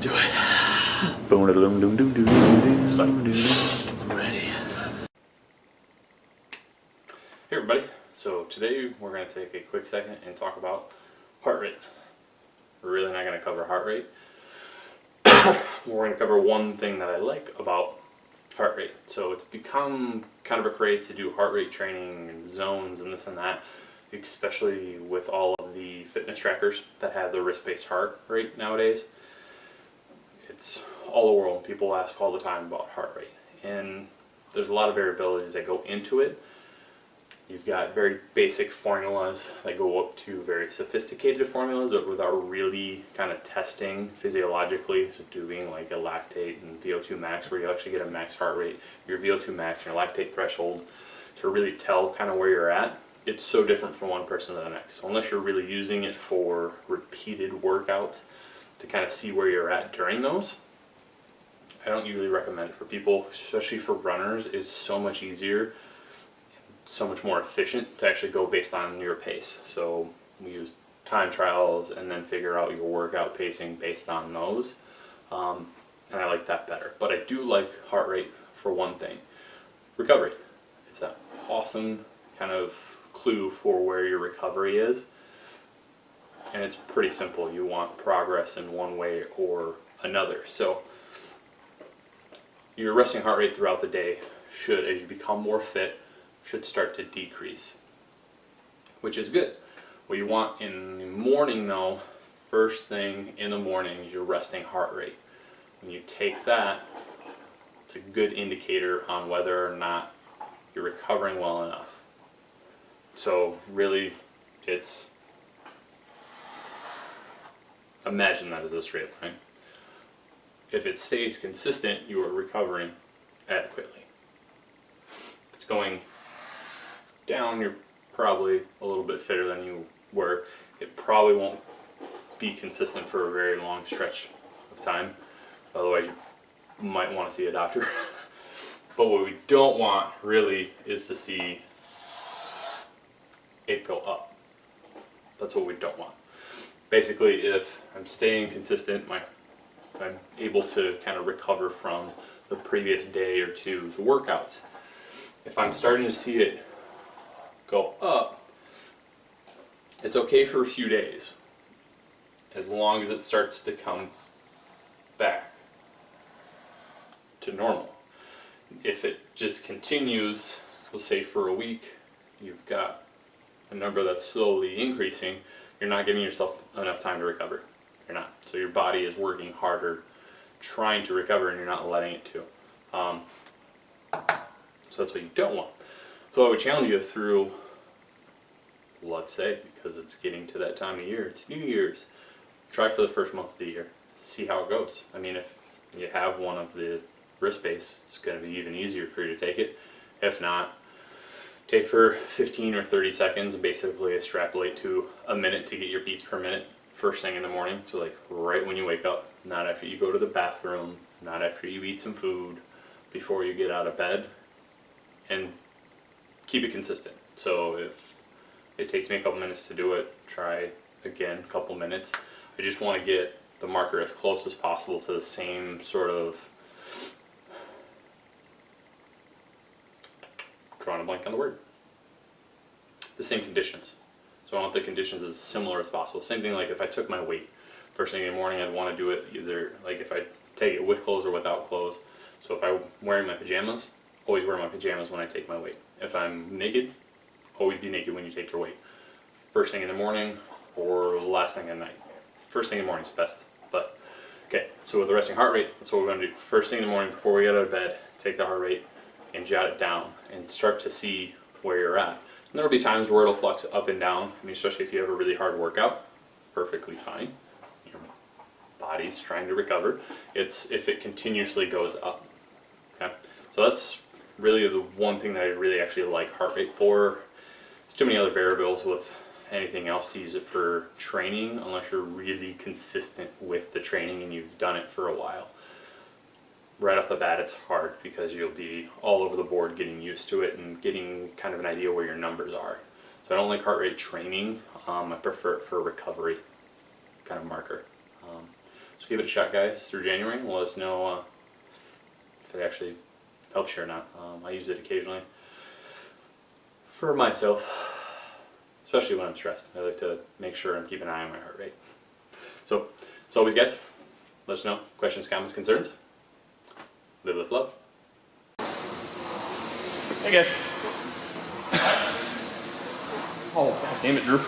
do it. Boom, doom, doom, doom, doom, doom, Just like, doom. I'm ready. Hey everybody, so today we're going to take a quick second and talk about heart rate. We're really not going to cover heart rate. We're going to cover one thing that I like about heart rate. So it's become kind of a craze to do heart rate training and zones and this and that, especially with all of the fitness trackers that have the wrist-based heart rate nowadays. It's all the world. People ask all the time about heart rate, and there's a lot of variabilities that go into it. You've got very basic formulas that go up to very sophisticated formulas, but without really kind of testing physiologically, so doing like a lactate and VO2 max where you actually get a max heart rate, your VO2 max, your lactate threshold, to really tell kind of where you're at. It's so different from one person to the next. So unless you're really using it for repeated workouts to kind of see where you're at during those, I don't usually recommend it for people, especially for runners. It's so much easier, so much more efficient to actually go based on your pace. So we use time trials and then figure out your workout pacing based on those, and I like that better. But I do like heart rate for one thing: recovery. It's an awesome kind of clue for where your recovery is, and it's pretty simple. You want progress in one way or another. So your resting heart rate throughout the day should, as you become more fit, should start to decrease, which is good. What you want in the morning though, first thing in the morning, is your resting heart rate. When you take that, it's a good indicator on whether or not you're recovering well enough. So really, it's, imagine that as a straight line. If it stays consistent, you are recovering adequately. If it's going down, you're probably a little bit fitter than you were. It probably won't be consistent for a very long stretch of time. Otherwise, you might want to see a doctor. But what we don't want really is to see it go up. That's what we don't want. Basically, if I'm staying consistent, I'm able to kind of recover from the previous day or two's workouts. If I'm starting to see it go up, it's okay for a few days, as long as it starts to come back to normal. If it just continues, we'll say for a week, you've got a number that's slowly increasing, you're not giving yourself enough time to recover. You're not. So your body is working harder trying to recover, and you're not letting it to. So that's what you don't want. So I would challenge you through, let's say, because it's getting to that time of year, it's New Year's, try for the first month of the year, see how it goes. I mean, if you have one of the wrist-based, it's going to be even easier for you to take it. If not, take for 15 or 30 seconds and basically extrapolate to a minute to get your beats per minute first thing in the morning. So like right when you wake up, not after you go to the bathroom, not after you eat some food, before you get out of bed, and keep it consistent. So if it takes me a couple minutes to do it, try again a couple minutes. I just want to get the marker as close as possible to the same sort of, drawing a blank on the word, the same conditions. So I want the conditions as similar as possible. Same thing like if I took my weight first thing in the morning, I'd want to do it either like if I take it with clothes or without clothes. So if I'm wearing my pajamas, always wear my pajamas when I take my weight. If I'm naked, always be naked when you take your weight. First thing in the morning or last thing at night. First thing in the morning is best. But okay, so with the resting heart rate, that's what we're going to do. First thing in the morning before we get out of bed, take the heart rate and jot it down and start to see where you're at. And there will be times where it'll flux up and down. I mean, especially if you have a really hard workout, perfectly fine. Your body's trying to recover. It's if it continuously goes up. Okay, so that's really the one thing that I really actually like heart rate for. There's too many other variables with anything else to use it for training unless you're really consistent with the training and you've done it for a while. Right off the bat, it's hard because you'll be all over the board getting used to it and getting kind of an idea where your numbers are. So I don't like heart rate training. I prefer it for a recovery kind of marker. So give it a shot, guys, through January, and let us know if it actually helps you or not. I use it occasionally for myself, especially when I'm stressed. I like to make sure I'm keeping an eye on my heart rate. So, as always, guys, let us know. Questions, comments, concerns. Live with love. Hey, guys. Oh, God damn it, Drew.